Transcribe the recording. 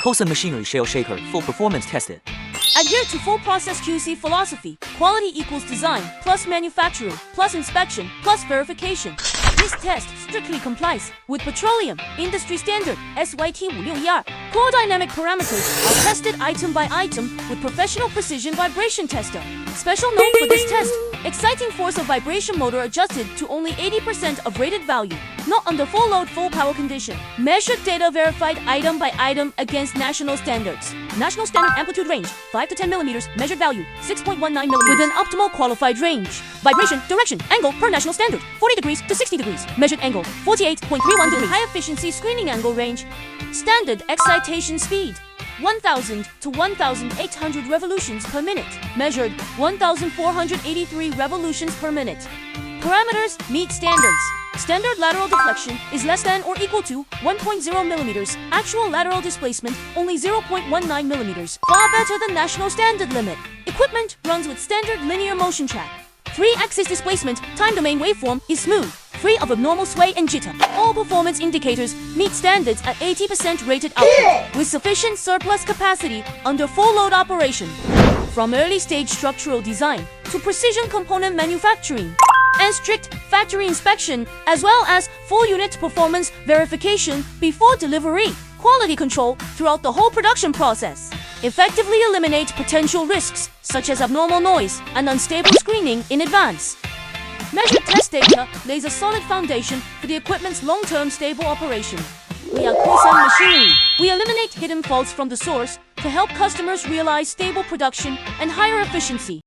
Kosun machinery Shale shaker, full performance tested. Adhere to full process QC philosophy. Quality equals design, plus manufacturing, plus inspection, plus verification. This test strictly complies with Petroleum Industry Standard SY 56112. Core dynamic parameters are tested item by item with professional precision vibration tester. Special note for this test: exciting force of vibration motor adjusted to only 80% of rated value, not under full load, full power condition. Measured data verified item by item against national standards. National standard amplitude range 5 to 10 millimeters. Measured value 6.19 millimeters with an optimal qualified range. Vibration direction angle per national standard 40 degrees to 60 degrees. Measured angle 48.31 degrees. High efficiency screening angle range. Standard excitation speed 1000 to 1800 revolutions per minute. Measured 1483 revolutions per minute. Parameters meet standards. Standard lateral deflection is less than or equal to 1.0 millimeters. Actual lateral displacement only 0.19 millimeters. Far better than national standard limit. Equipment runs with standard linear motion track. 3-axis displacement time domain waveform is smooth, free of abnormal sway and jitter. All performance indicators meet standards at 80% rated output, with sufficient surplus capacity under full load operation. From early stage structural design to precision component manufacturing and strict factory inspection, as well as full unit performance verification before delivery. Quality control throughout the whole production process. Effectively eliminate potential risks such as abnormal noise and unstable screening in advance. Measured test data lays a solid foundation for the equipment's long-term stable operation. We are Kosun machinery. We eliminate hidden faults from the source to help customers realize stable production and higher efficiency.